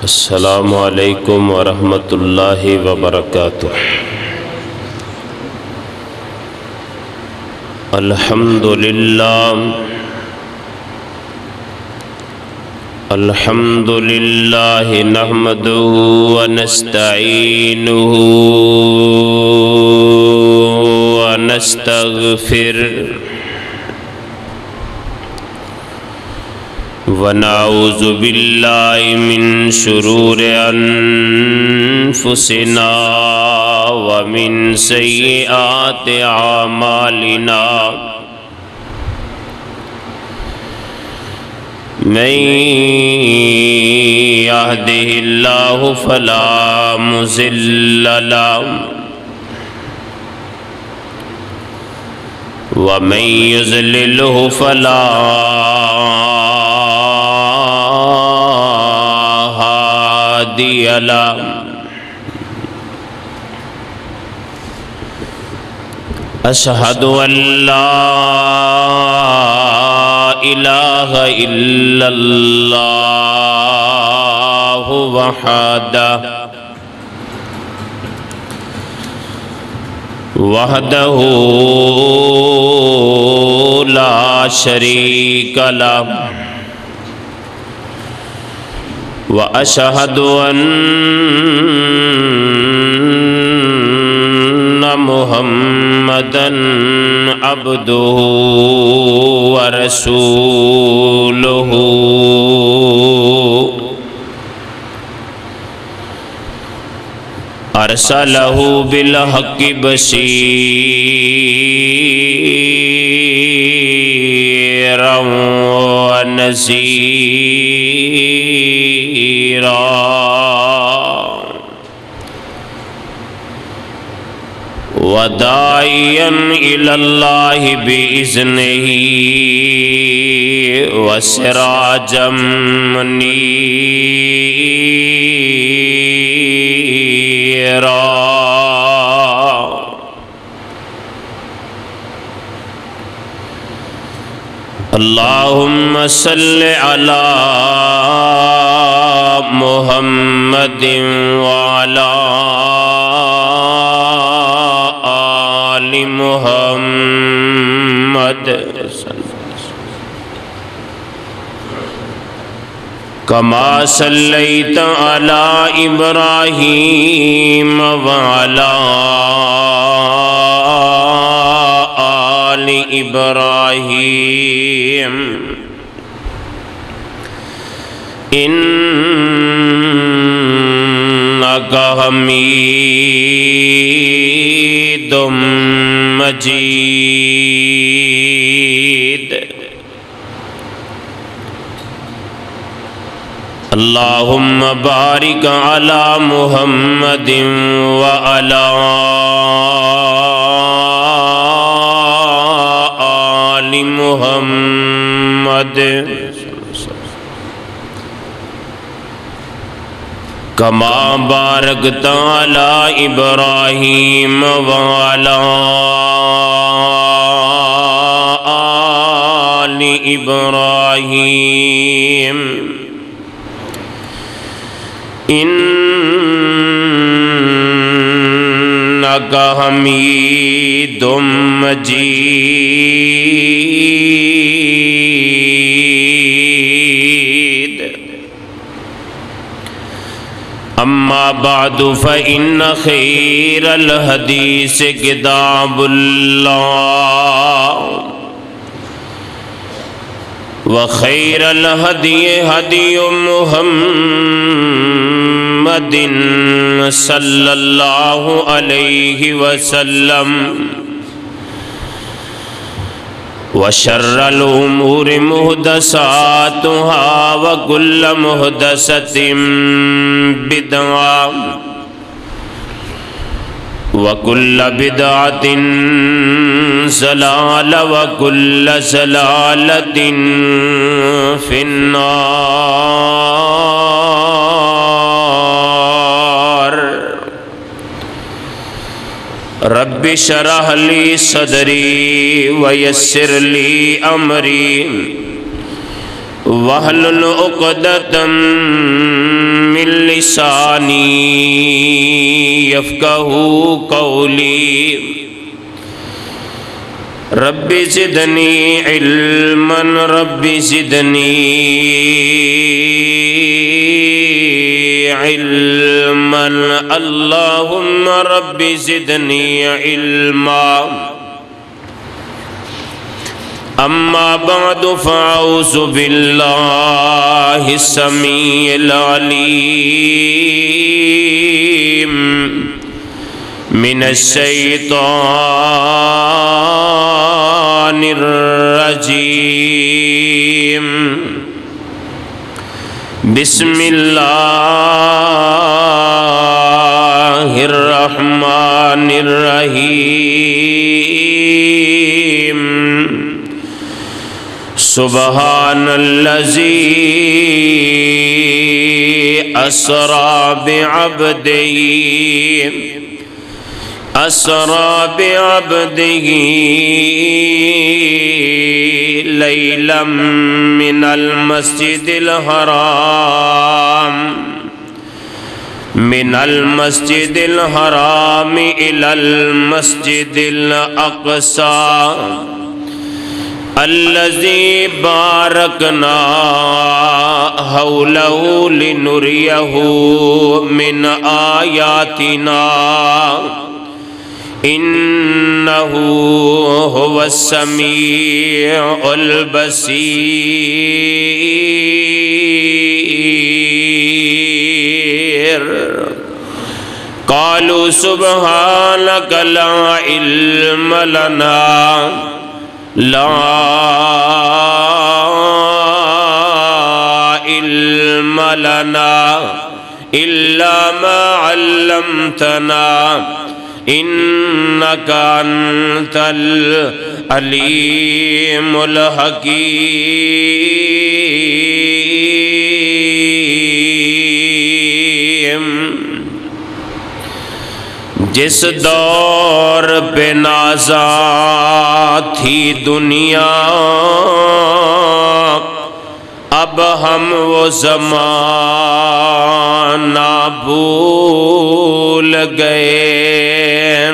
السلام علیکم ورحمۃ اللہ وبرکاتہ۔ الحمد للہ نحمدہ ونستعینہ ونستغفرہ ونعوذ باللہ من شرور انفسنا ومن سیئات اعمالنا من يهده اللہ فلا مضل له ومن يضلله فلا هادي له أشهد أن لا إله إلا الله وحده لا شريك له وأشهد أن محمدًا عبده ورسوله أرسله بالحق بشيرا ونذيرا وداعيا إلى الله بإذنه وسراجا منيرا اللهم صل على محمد وعلى آل محمد كما صليت على إبراهيم وعلى آل إبراهيم إنك حميد مجيد اللهم بارك على محمد وعلى آل محمد كما باركت على إبراهيم وعلى آل إبراهيم إنك حميد مجيد أما بعد فإن خير الحديث كتاب الله وخير الهدي هدي محمد صلى الله عليه وسلم وشر الأمور محدثاتها وكل محدثة بدعة وكل بدعة ضلالة وكل ضلالة في النار رب اشرح لي صدري ويسر لي أمري واحلل عقدۃ من لسانی یفقہوا قولی رب زدنی علما رب زدنی علما اللہم رب زدنی علما اما بعد فاعوذ باللہ السمیع العلیم من الشیطان الرجیم بسم اللہ الرحمن الرحیم سبحان الذی اسری بعبدہ لیلا من المسجد الحرام الى المسجد الاقصى الذي باركنا حوله لنريه من آياتنا إنه هو السميع البصير قالوا سبحانك لا علم لنا لا علم لنا إلا ما علمتنا إنك أنت العليم الحكيم جس دور پہ نازاں تھی دنیا اب ہم وہ زمانہ بھول گئے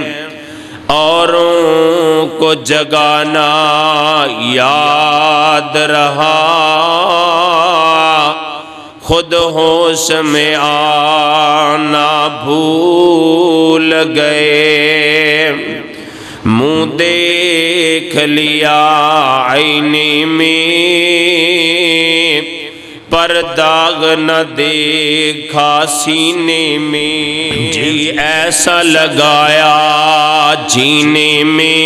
اوروں کو جگانا یاد رہا خود ہوش میں آنا بھول گئے منہ دیکھ لیا آئینے میں پر داغ نہ دیکھا سینے میں جی ایسا لگایا جینے میں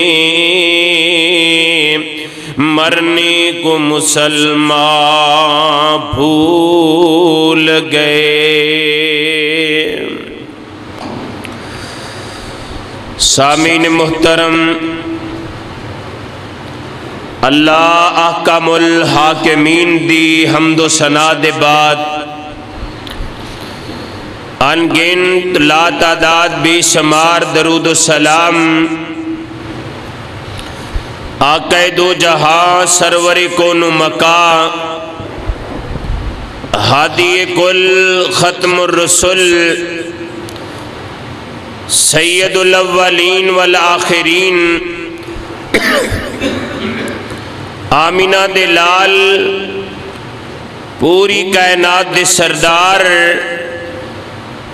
مرنے کو مسلمان بھول گئے سامعین محترم اللہ احکم الحاکمین دی حمد و ثنا دے بعد انگنت لا تعداد بے شمار درود و سلام آقا دو جہاں سرور کون و مکاں ہادی کل ختم الرسل سید الاولین والآخرین آمینہ دے لال پوری کائنات دے سردار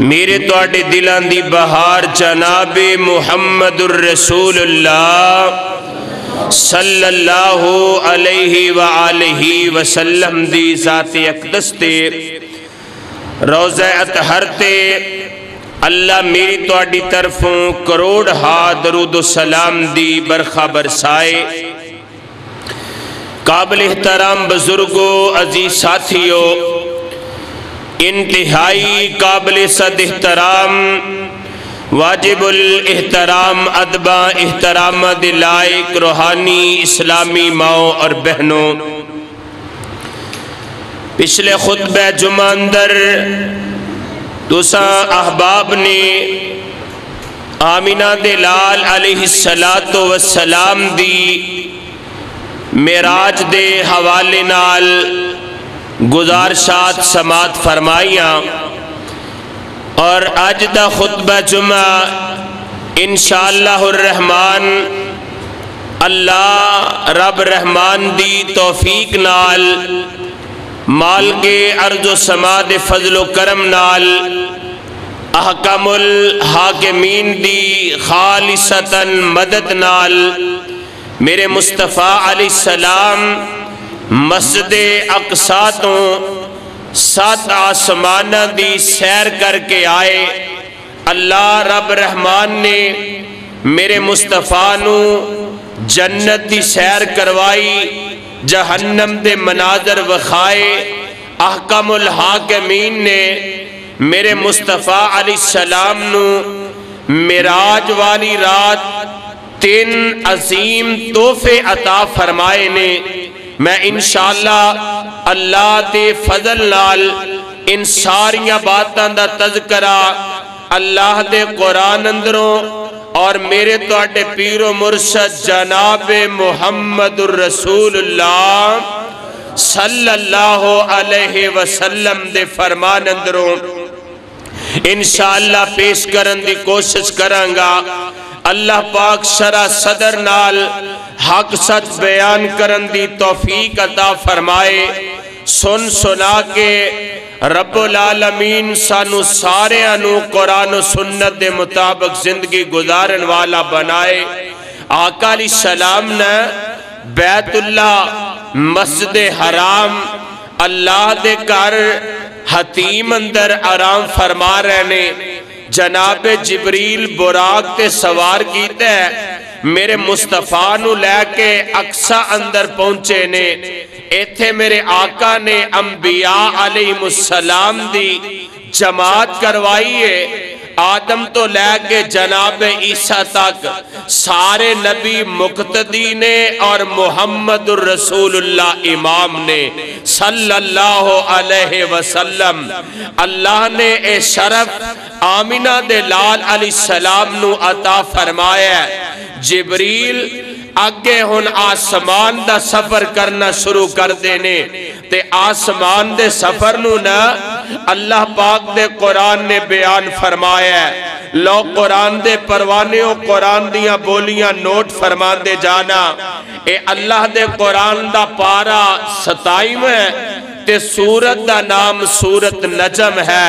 میرے توڑے دلان دی بہار جناب محمد الرسول اللہ صلی اللہ علیہ وآلہ وسلم دی ذات اقدس تے روضہ اطہر تے اللہ میری توڑی طرفوں کروڑ درود و سلام دی برخہ برسائے قابل احترام بزرگوں عزیز ساتھیوں انتہائی قابل صد احترام واجب الاحترام ادبا احترام دلائق روحانی اسلامی ماؤں اور بہنوں پچھلے خطبہ جمعہ اندر دوسرا احباب نے آمینہ دلال علیہ السلام دی معراج دے حوالے نال گزارشات سماعت فرمائیاں اور اج دا خطبہ جمعہ انشاءاللہ الرحمن اللہ رب رحمان دی توفیق نال مال کے عرض و سماع دے فضل و کرم نال احکم الحاکمین دی خالصتاً مدد نال میرے مصطفیٰ علیہ السلام مسجد اقصیٰ تو 7 آسمانہ دی سیر کر کے آئے۔ اللہ رب رحمان نے میرے مصطفیٰ نو جنت دی سیر کروائی، جہنم دے مناظر وخائے۔ احکم الحاکمین نے میرے مصطفیٰ علیہ السلام نو معراج والی رات 3 عظیم تحفے عطا فرمائے نے۔ میں انشاءاللہ اللہ دے فضل نال ان ساریاں باتاں دا تذکرہ اللہ دے قرآن اندروں اور میرے توڑے پیر و مرشد جناب محمد الرسول اللہ صلی اللہ علیہ وسلم دے فرمان اندروں انشاءاللہ پیش کرن دی کوشش کرانگا۔ اللہ پاک شرع صدر نال حق سچ بیان کرن دی توفیق عطا فرمائے۔ سن سنا کے رب العالمین سانو سارے انو قرآن و سنت دے مطابق زندگی گزارن والا بنائے۔ آقا علیہ السلام نے بیت اللہ مسجد حرام اللہ دے کر حتیم اندر آرام فرما رہنے، جناب جبریل براق تے سوار کیتے ہیں، میرے مصطفیٰ نو لے کے اقصیٰ اندر پہنچے نے۔ ایتھے میرے آقا نے انبیاء علیہ السلام دی جماعت کروائیے، آدم تو لے کے جناب عیسیٰ تک سارے نبی مقتدی نے اور محمد الرسول اللہ امام نے صلی اللہ علیہ وسلم۔ اللہ نے اے شرف آمینہ دے لال علیہ السلام نو عطا فرمایا۔ جبریل آگے ہن آسمان دا سفر کرنا شروع کر دینے تے آسمان دے سفر نو نا اللہ پاک دے قرآن نے بیان فرمایا ہے۔ لو قرآن دے پروانے و قرآن دیاں بولیاں نوٹ فرمان دے جانا۔ اے اللہ دے قرآن دا پارا 27 ہے تے سورت دا نام سورت نجم ہے۔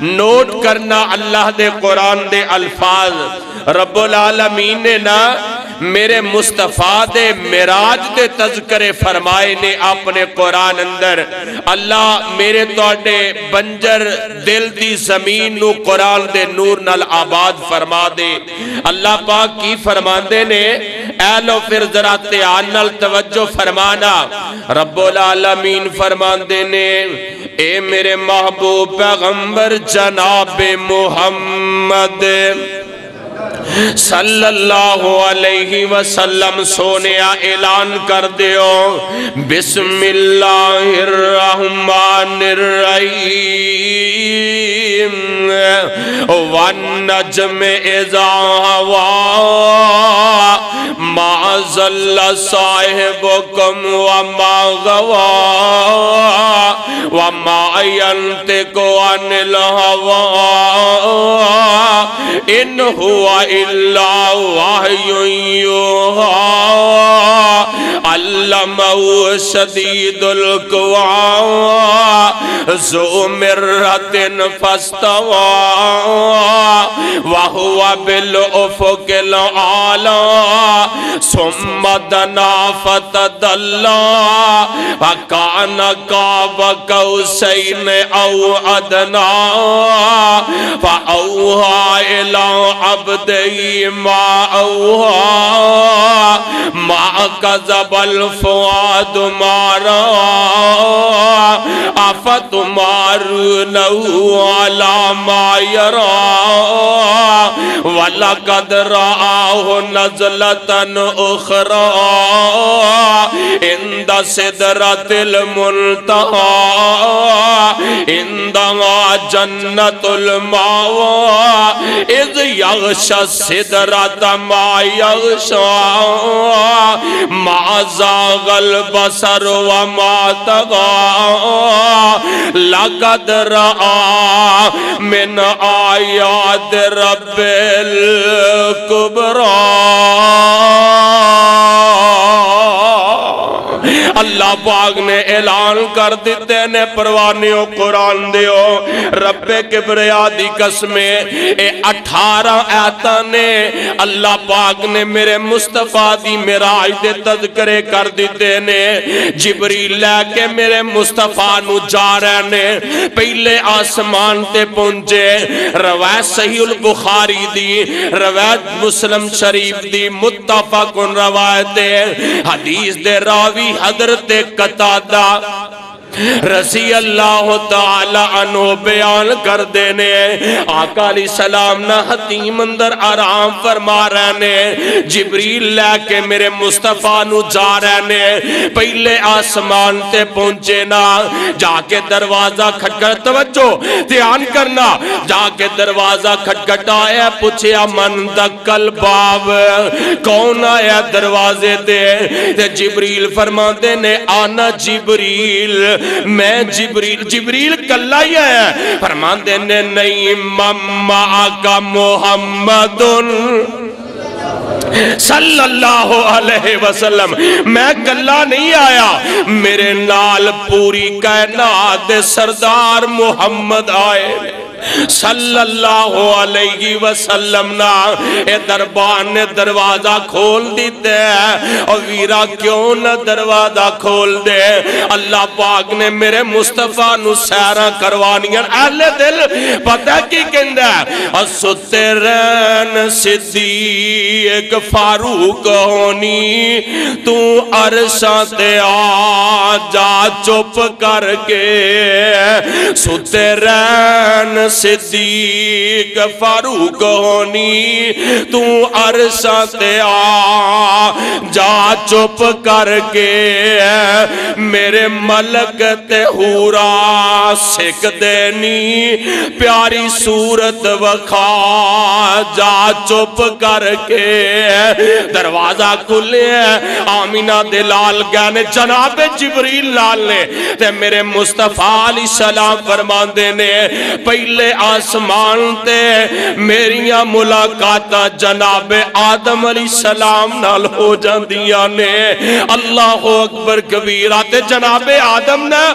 نوٹ کرنا اللہ دے قرآن دے الفاظ۔ رب العالمین نے نا میرے مصطفیٰ دے معراج دے تذکرے فرمائے نے اپنے قرآن اندر۔ اللہ میرے توڑے بنجر دل دی زمین نو قرآن دے نور نال آباد فرما دے۔ اللہ پاک کی فرمان دے نے اہلو پھر ذرا تیان نال توجہ فرمانا۔ رب العالمین فرمان دے نے اے میرے محبوب پیغمبر جناب محمد صلی اللہ علیہ وسلم سونیا اعلان کر دیو، بسم اللہ الرحمن الرحیم والنجم اذا ہوا ما ضل صاحبکم وما غوا وما ينطق عن الهوى ان هو الا وحی یوحی علمہ شدید القوی ذو مرۃ فاستوی وهو بالافق الاعلی ثم دنا فتدلی وکان قاب قوسین او ادنی فاوحی الی عبدی ما اوحی ما کذب الفؤاد ما رأى افتمارونه على ما يرى ولقد رآه نزلة أخرى عند سدرة المنتهى عندها جنة المأوى إذ يغشى السدرة ما يغشى ما زاغ البصر وما طغى لقد رأى من آیات رب الکبریٰ۔ اللہ پاک نے اعلان کر دیتے نے پروانیوں قرآن دیو رب کبریاء دی قسمیں 18 آیتاں نے اللہ پاک نے میرے مصطفیٰ دی معراج دے تذکرے کر دیتے نے۔ جبریل لے کے میرے مصطفیٰ نو جا رہے نے، پہلے آسمان تے پہنچے، روایت صحیح البخاری دی، روایت مسلم شریف دی، متفق روایت حدیث دے راوی حضرت قتادہ رضی اللہ تعالی عنہ بیان کر دینے، آقا علیہ السلام نہ حتیم اندر آرام فرما رہنے، جبریل لے کے میرے مصطفیٰ نو جا رہنے، پہلے آسمان تے پہنچے نا، جا کے دروازہ کھٹکھٹ، توجہ دھیان کرنا، جا کے دروازہ کھٹکھٹایا، پوچھیا من دکل باب، کون آیا دروازے دے؟ جبریل فرما دینے آنا جبریل، میں جبریل کلا ہی ہے؟ فرمان دینے نہیں مما کا محمد صلی اللہ علیہ وسلم، میں کلا نہیں آیا، میرے نال پوری کائنات سردار محمد آئے صلی اللہ علیہ وسلم نا۔ اے دربان نے دروازہ کھول دیتے ہیں، اور ویرا کیوں نہ دروازہ کھول دے؟ اللہ پاک نے میرے مصطفیٰ نو سیرہ کروانیاں، اہل دل پتہ کی کہندہ ہے، السترین صدیق فاروق ہونی، تو عرشاں تے آ جا چپ کر کے، سترین صدیق فاروق ہونی، تو عرشاں تے آ جا چپ کر کے، میرے ملک تے حورا سکھ دینی، پیاری صورت وکھا جا چپ کر کے۔ دروازہ کھلے ہیں، آمینہ دلال گانے جناب جبریل لال نے تے میرے مصطفیٰ علیہ السلام فرمان دینے، پہلے آسمان تے میریاں ملاقاتہ جناب آدم علیہ السلام نال ہو جاندیاں نے۔ اللہ اکبر کبیرہ تے جناب آدم نے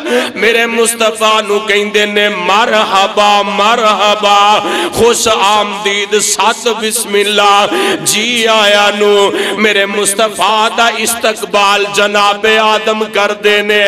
میرے مصطفیٰ نو کہندے نے مرحبا مرحبا، خوش آمدید، ساتھ بسم اللہ، جی آیا نو۔ میرے مصطفیٰ دا استقبال جناب آدم کر دینے،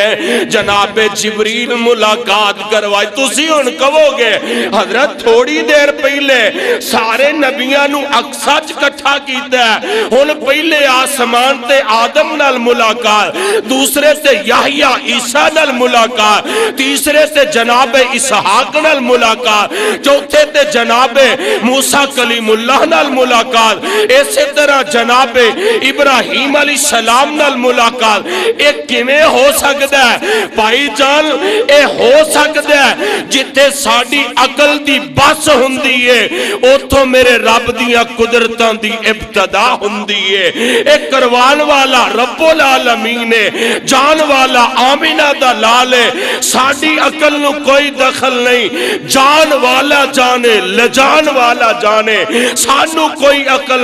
جناب جبریل ملاقات کروائی۔ تسی ان کہو گے حضرت تھوڑی دیر پہلے سارے نبیاں نو اکساچ کٹھا کیتا ہے، ان پہلے آسمان تے آدم نال ملاقات، دوسرے تے یحییٰ عیسیٰ نال ملاقات، تیسرے تے جناب اسحاق نال ملاقات، چوتھے تے جناب موسیٰ کلیم اللہ نال ملاقات، اسی طرح جناب ابراہیم علیہ السلام نال ملاقات۔ ایک کیویں ہو سکتا ہے بھائی جان؟ اے ہو سکتا ہے جتے ساڑی عقل دی بس ہوندی ہے، اوتھوں میرے رب دیاں قدرتاں دی ابتدا ہوندی ہے۔ ایک کروان والا رب العالمین ہے، جان والا آمینہ دا لال ہے، ساڑی عقل نو کوئی دخل نہیں، جان والا جانے لجان والا جانے، سانو کوئی عقل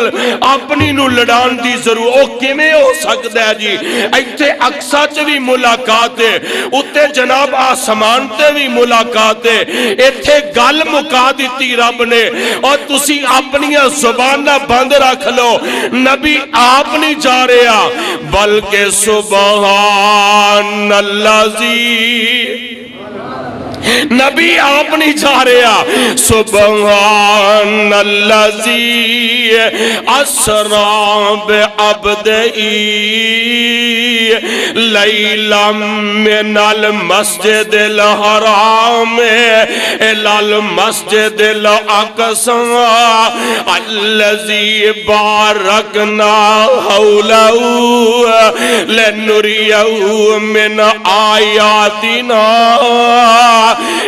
اپنی نو لڑان دی ضرور۔ او کیویں ہو سکتا ہے جی؟ ایتھے اقصا چ بھی ملاقات ہے، اتے جناب آسمان تے بھی ملاقات ہے، ایتھے گل مکا دیتی رب نے، اور تسی اپنیاں زبانہ بند رکھ لو، نبی آپ نہیں جا رہا بلکہ سبحان اللہ زی، نبی آپ نہیں جا رہا سبحان اللذی اسرا بعبدئی لیلا من المسجد الحرام الى المسجد الاقصى الذي باركنا حوله لنريه من آياتنا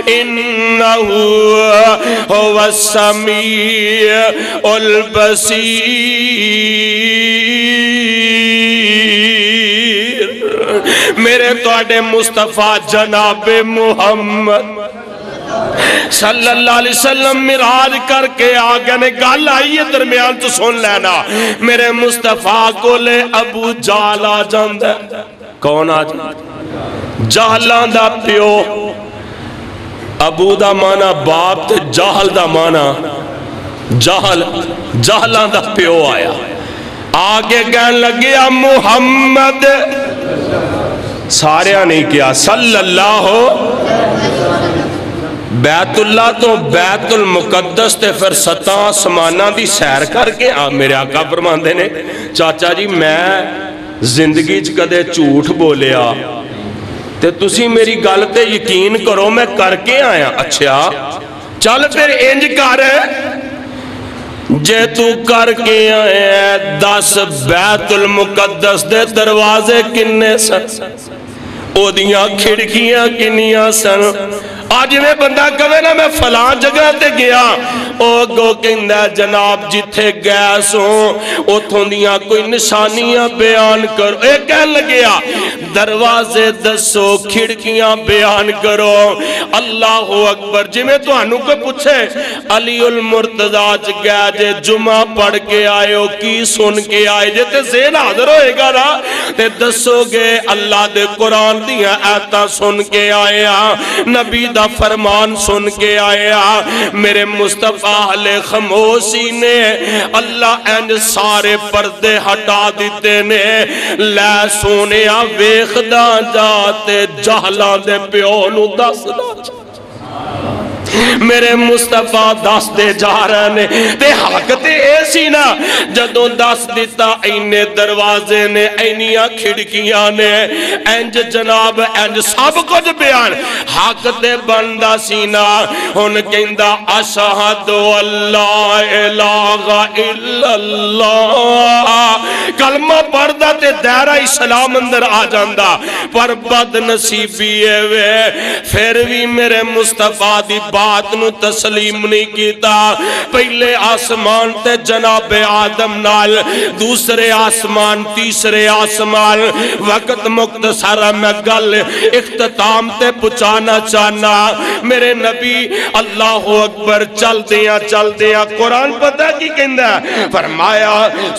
إنه هو السميع البصير۔ میرے توڑے مصطفیٰ جناب محمد صلی اللہ علیہ وسلم مراج کر کے آگے نے گال آئی ہے درمیان تو سن لینا میرے مصطفیٰ کو لے ابو جہل آ جاندہ کون آ جاندہ جہلان دا پیو ابو دا مانا باپ تے جہل دا مانا جہلان دا پیو آیا آگے کہنے لگیا محمد سارے نہیں کیا صلی اللہ بیت اللہ تو بیت المقدس تے پھر ستاں سمانہ دی سیر کر کے میرے آقا فرماندے نے چاچا جی میں زندگی کدے جھوٹ بولیا تے تسی میری گل تے یقین کرو میں کر کے آیا اچھا چل پھر انج کر جے تو کر کے آئے 10 بیت المقدس دے دروازے کنے سن او دیاں کھڑکیاں کنیاں سن آج میں بندہ کہے نا میں فلان جگہ تے گیا او گو کہندہ جناب جتھے گیس ہوں اتھوں دیاں کوئی نشانیاں بیان کرو ایک کہن لگیا دروازے دسو کھڑکیاں بیان کرو اللہ اکبر جی میں تو انہوں کو پوچھے علی المرتضیٰ گیا جے جمعہ پڑھ کے آئے ہو کی سن کے آئے جے تے زین حاضر ہوئے گا نا تے دسو گے اللہ دے قرآن دیاں ایتا سن کے آئے نبی دا فرمان سن کے آیا میرے مصطفیٰ علیہ خموسی نے اللہ این سارے پردے ہٹا دیتے نے لے سونے ویخدہ جاتے جہلان دے پیونو دس دا میرے مصطفیٰ دس دے جا رہے نے تے حق تے ایسی نا جدوں دس دیتا اینے دروازے نے اینیاں کھڑکیاں نے انج جناب انج سب کچھ بیان حق تے بندہ سینا ان کہندہ اشہد اللہ الہ الا اللہ کلمہ پڑھدا تے دائرہ اسلام اندر آ جاندہ پر بد نصیبی ہے پھر بھی میرے مصطفیٰ دی بات نو تسلیم نہیں کیتا پہلے آسمان تے جناب آدم نال دوسرے آسمان تیسرے آسمان وقت مختصر میں گل اختتام تے پچانا چاہنا میرے نبی اللہ اکبر چل دیاں قرآن پتہ کی کہندہ فرمایا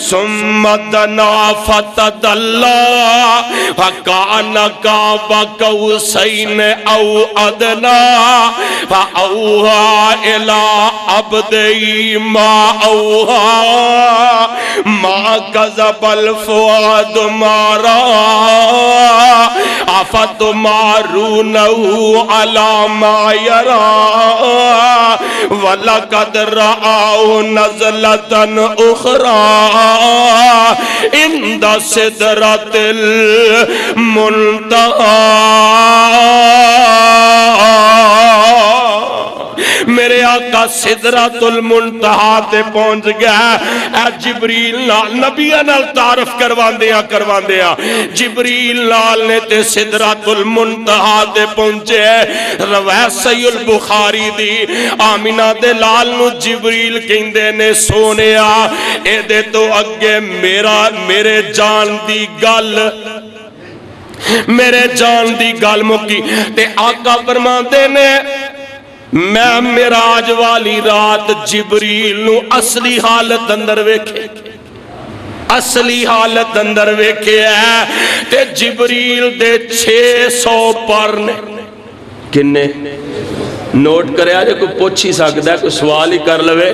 سمدنا فتد اللہ فکان کعبہ قوسین او ادنا فأوہا الى عبدی ما اوہا ما کذب الفؤاد ما را افتمارونہو علی ما یرا وَلَقَدْ رَآهُ نَزْلَةً أُخْرَى عِنْدَ سِدْرَةِ الْمُنْتَهَى میرے آقا سدرۃ المنتہا تے پہنچ گیا اے جبریل نبیہ نال تعارف کروان دیا جبریل نال نے تے سدرۃ المنتہا تے پہنچے روایت صحیح البخاری دی آمینہ دے لال نو جبریل کہندے نے سونیا اے دے تو اگے میرے جان دی گل مکی تے آقا فرماندے نے میں معراج والی رات جبریل نو اصلی حالت اندر ویکھے ہے تے جبریل دے 600 پر نے کنے نوٹ کرے آجے کوئی پوچھ ہی سکتا ہے کوئی سوال ہی کر لوے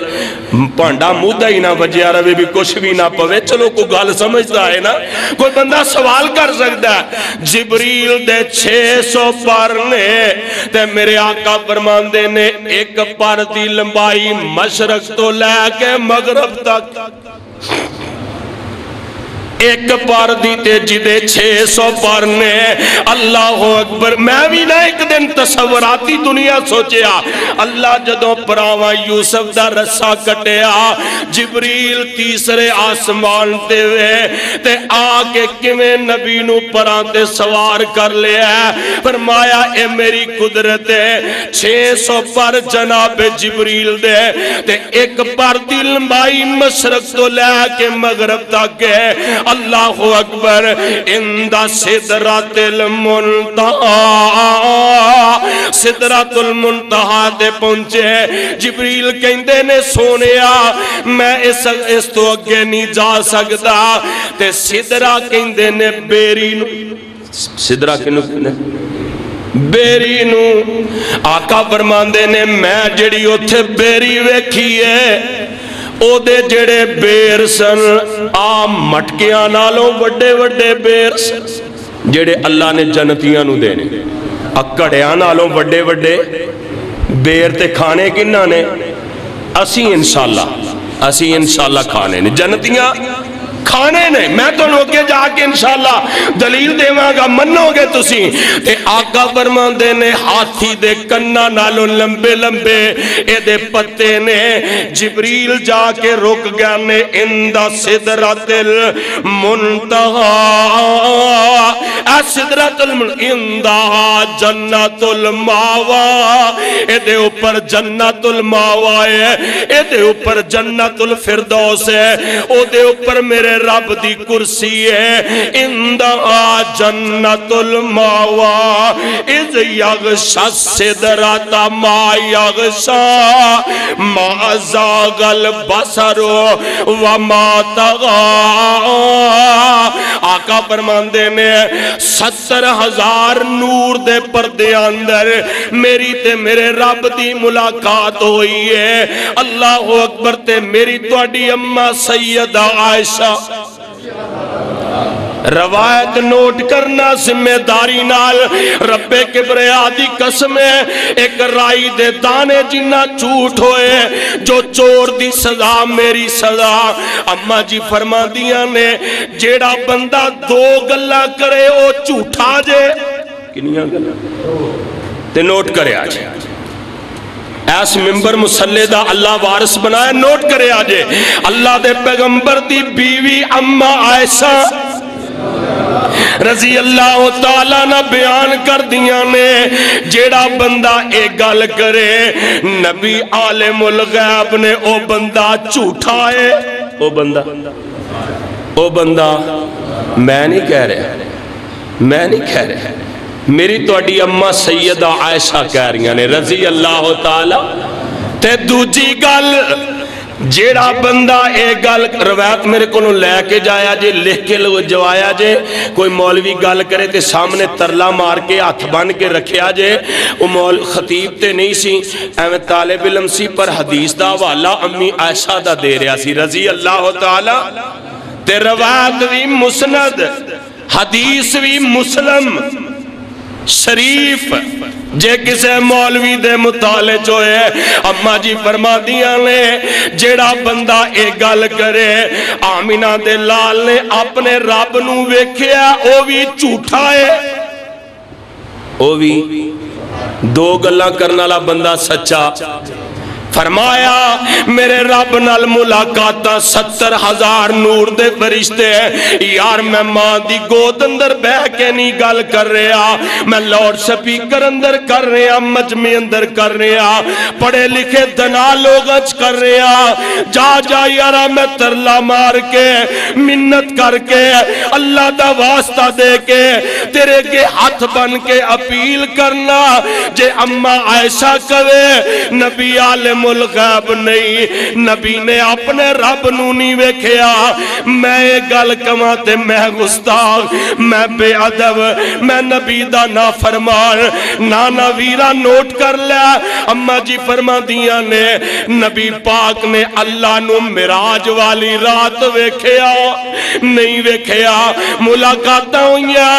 پانڈا مودہ ہی نہ بجیا روے بھی کچھ بھی نہ پوے چلو کوئی گال سمجھتا ہے نا کوئی بندہ سوال کر سکتا ہے جبریل دے 600 پر نے تے میرے آقا فرماندے نے ایک پر دی لمبائی مشرق تو لے کے مغرب تک ایک پر دیتے جدے 600 پر نے اللہ اکبر میں بھی نہ ایک دن تصوراتی دنیا سوچیا اللہ جدوں پراواں یوسف دا رسا کٹیا جبریل تیسرے آسمان تے ہوئے تے آکے کمیں نبی نو پرانتے سوار کر لیا فرمایا اے میری قدرت ہے 600 پر جناب جبریل دے تے ایک پر دی لمبائی مشرق تو لے کے مغرب تک ہے اللہ اکبر عند سدرۃ المنتہا، سدرۃ المنتہا تے پہنچے۔ جبریل کہندے نے سونیا میں اس تو اگے نہیں جا سکتا، تے سدرہ کہندے نے بیری نو، سدرہ کنو کہندے بیری نو، آقا فرماندے نے میں جڑی اتھے بیری ویکھی ہے او دے جڑے بیر سن آم مٹکیاں نالوں وڈے وڈے بیر سن جڑے اللہ نے جنتیاں نو دینے، اکڑیاں نالوں وڈے وڈے بیر تے کھانے کنہ نے اسی انشاءاللہ کھانے نے، جنتیاں کھانے نے۔ میں تو لوگے جا کے انشاءاللہ دلیل دے گا، منو گے تسی۔ تے آقا فرماندے نے ہاتھی دے کنہ نالوں لمبے لمبے اے دے پتے نے۔ جبریل جا کے رک گیا نے عند سدرۃ المنتہا، اے سدرۃ المنتہا عندہ جنت الماوا، اے دے اوپر جنت الماوا ہے، اے دے اوپر جنت الفردوس ہے، او دے اوپر میرے رب دی کرسی ہے۔ عندہا جنت الماوا اذ یغشی السدرۃ ما یغشی ما زاغ البصر وما طغی۔ آقا فرماندے نے 70,000 نور دے پردے اندر میری تے میرے رب دی ملاقات ہوئی ہے۔ اللہ اکبر تے میری تواڈی اماں سیدہ عائشہ، روایت نوٹ کرنا ذمہ داری نال، رب کبریا دی قسم ہے ایک رائی دے دانے جنہ جھوٹ ہوئے جو چور دی سزا میری سزا۔ اما جی فرما دیا نے جیڑا بندہ 2 گلہ کرے او جھوٹا جے، کنیاں گلہ تے نوٹ کرے آجے، ایس ممبر مسلح دا اللہ وارث بنایا، نوٹ کرے آجے۔ اللہ دے پیغمبر دی بیوی اما عائشہ رضی اللہ تعالیٰ نہ بیان کر دیا نے جیڑا بندہ ایک گل کرے نبی عالم الغیب نے او بندہ جھوٹا ہے۔ او بندہ میں نہیں کہہ رہے، میری تو اڈی اممہ سیدہ عائشہ کہہ رہی نے رضی اللہ تعالیٰ۔ تے دوجی گل جیڑا بندہ ایک گل روایت میرے کو لے کے جایا جے، لکھ کے جوایا جے، کوئی مولوی گل کرے تے سامنے ترلا مار کے ہاتھ بن کے رکھیا جے، وہ خطیب تے نہیں سی، ایویں طالب علم سی، پر حدیث دا حوالہ امی عائشہ دا دے رہا سی رضی اللہ تعالیٰ۔ تے روایت بھی مسند، حدیث بھی مسلم شریف، جے کسے مولوی دے مطالعے جو ہے اماں جی فرما دیا نے جیڑا بندہ ایک گل کرے آمینہ دے لال نے اپنے رب نو ویکھیا او بھی جھوٹا ہے، او بھی 2 گلاں کرنا لا بندہ سچا۔ فرمایا میرے رب نال ملاقاتاں 70,000 نور دے فرشتے ہیں یار، میں ماں دی گود اندر بہ کے نہیں گل کر رہا، میں لاؤڈ سپیکر اندر کر رہا، مجمع اندر کر رہا، پڑھے لکھے دنا لوگ اچ کر رہا، جا یارا میں ترلا مار کے منت کر کے اللہ دا واسطہ دے کے تیرے کے ہاتھ بن کے اپیل کرنا جے اماں عائشہ کوے نبی عالم الغیب نہیں، نبی نے اپنے رب نو نہیں ویکھیا، میں گل کما تے میں گستاخ، میں بے ادب، میں نبی دا نافرمان، نانا ویرا نوٹ کر لیا۔ اما جی فرما دیا نے نبی پاک نے اللہ نو معراج والی رات ویکھیا نہیں ویکھیا، ملاقاتاں ہوئیاں،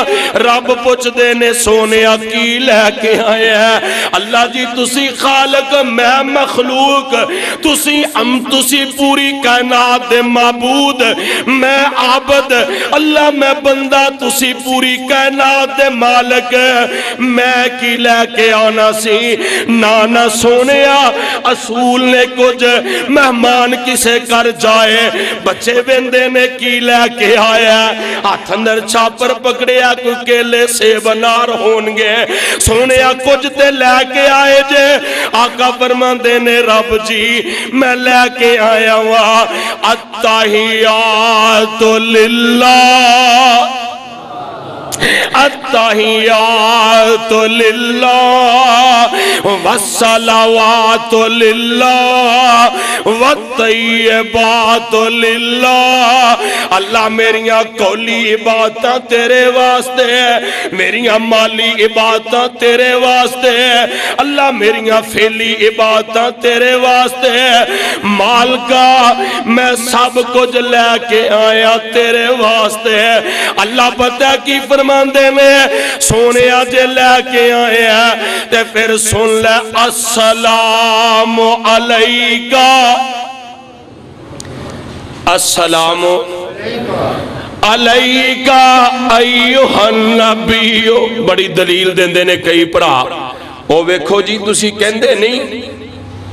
رب پوچھ دے نے سونیا کی لے کے آئے ہیں، اللہ جی تسی خالق میں مخلوق، تسی پوری کائنات دے معبود، میں عابد، اللہ میں بندہ، تسی پوری کائنات دے مالک، میں کی لے کے آنا سی، نانا سونیا اصول نے کچھ مہمان کسے کر جائے، بچے بندے نے کی لے کے آیا، ہاتھ اندر چھاپر پکڑیا کوئی کیلے سے بنار ہونگے، سونیا کچھ تے لے کے آئے جے، آقا فرمان دینے رب جی میں لے کے آیا ہوا التحیات للہ التحیات للہ والصلوات للہ والطیبات للہ اللہ میریاں قولی عبادتاں تیرے واسطے ہے میریاں مالی عبادتاں تیرے واسطے ہے اللہ میریاں فعلی عبادتاں تیرے واسطے ہے مال کا میں سب کچھ لے کے آیا تیرے واسطے ہے اللہ پتہ ہے کی فرماندے میں سونے آجے لے کے آئے ہیں تے پھر سن لے السلام علیکہ السلام علیکہ ایوہ النبی بڑی دلیل دیندے نے کئی پڑھا او ویکھو جی تسی کہندے نہیں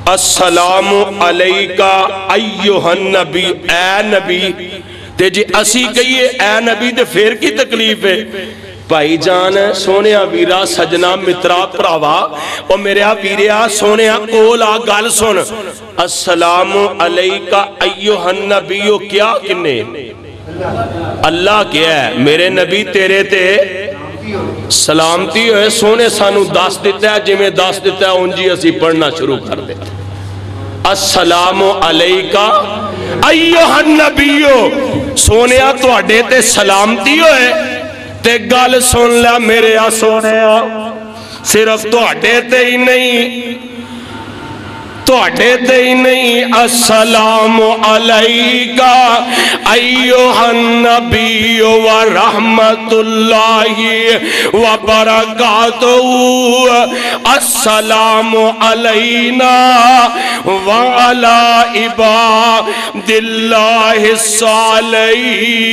السلام علیکہ ایوہ النبی اے نبی تے جی اسی کہیے اے نبی دے پھر کی تکلیف ہے بھائی جان سونیا ویرا سجنا مترا پراوا او میرے ویریا سونیا کولا گل سن السلام علیکہ ایوہ النبیو کیا کنے اللہ کیا ہے میرے نبی تیرے تے سلامتی ہوئے سونے سانو دس دیتا ہے جی میں دس دیتا ہے انجی اسی پڑھنا شروع کر دیتا السلام علیکہ ایوہ النبیو سونیا تو اڈے تے سلامتی ہوئے تے گل سن لیا میرے سونیا صرف تو اڈے تے ہی نہیں السلام علیکہ ایوہ النبی ورحمت اللہ وبرکاتہ السلام علینا وعلا عباد اللہ الصالحین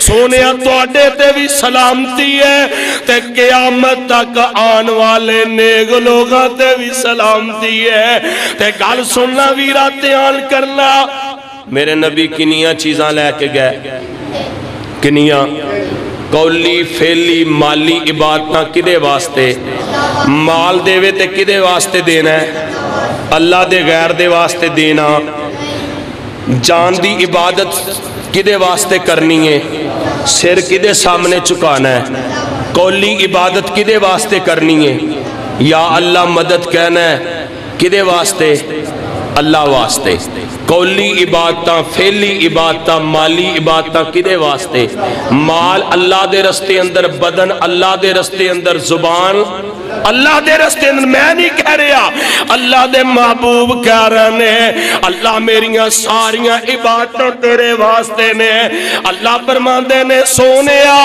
سونیا تو اڈے تے بھی سلامتی ہے تے قیامت تک آن والے نیک لوگاں تے بھی سلامتی ہے تے گل سننا ویرا تیان کرنا میرے نبی کنیاں چیزاں لے کے گئے کنیاں قولی فعلی مالی عبادتاں کدے واسطے مال دے وے تے کدے واسطے دینا ہے اللہ دے غیر دے واسطے دینا جان دی عبادت کدے واسطے کرنی ہے سر کدے سامنے چکانا ہے قولی عبادت کدے واسطے کرنی ہے یا اللہ مدد کہنا ہے کدے واسطے اللہ واسطے قولی عبادتاں فعلی عبادتاں مالی عبادتاں کدے واسطے مال اللہ دے رستے اندر بدن اللہ دے رستے اندر زبان اللہ دے رستے اندر میں نہیں کہہ رہا اللہ دے محبوب کہہ رہے ہیں اللہ میریاں ساریاں عبادتاں تیرے واسطے نے اللہ فرماندے نے سونیا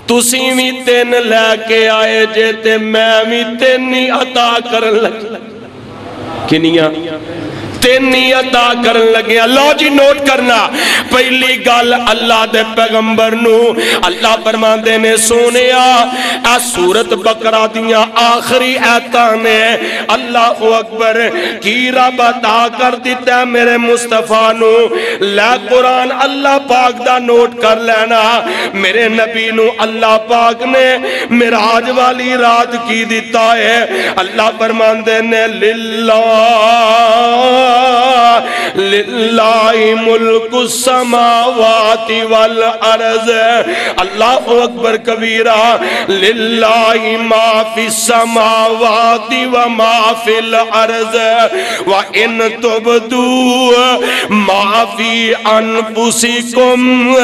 تُسی بھی تین لے کے آئے جے تے میں بھی تینی عطا کرن لگی کنیاں تینی عطا کرن لگے اللہ جی نوٹ کرنا پہلی گل اللہ دے پیغمبر نو اللہ فرماندے نے سونیا اے سورت بقرہ دیاں آخری آیتاں نے اللہ اکبر کی رب عطا کر دیتا ہے میرے مصطفیٰ نو لے قرآن اللہ پاک دا نوٹ کر لینا میرے نبی نو اللہ پاک نے معراج والی رات کی دیتا ہے اللہ فرماندے نے للہ ملک السماوات والارض اللہ اکبر کبیرہ للہ ما فی السماوات وما فی الارض وَإِن تُبْدُوا مَا فِي أَنفُسِكُمْ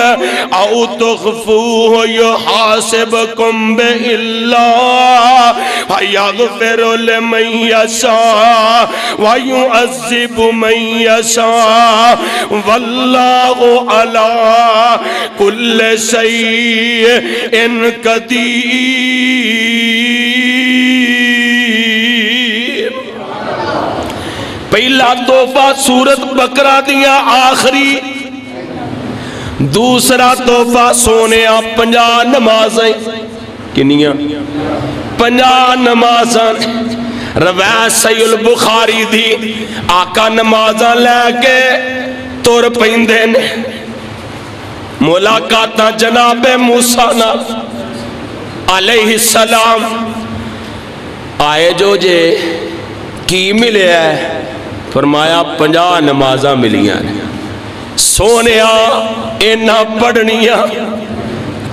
أَوْ تُخْفُوهُ يُحَاسِبْكُمْ بِهِ اللَّهُ فَيَغْفِرُ لِمَن يَشَاءُ وَيُعَذِّبُ مَن يَشَاءُ وَاللَّهُ عَلَى كُلِّ شَيْءٍ قدیر پہلا تحفہ سورت بقرہ دیا آخری دوسرا تحفہ سونے پنجا نمازیں کنیاں پنجا نمازیں روایت صحیح البخاری دی آقا نمازاں لے کے تور پہندے نے ملاقاتاں جناب موسیٰ علیہ السلام آئے جو جے کی ملے ہے؟ فرمایا 50 نمازاں ملیاں نے۔ سونیا اینا پڑھنیاں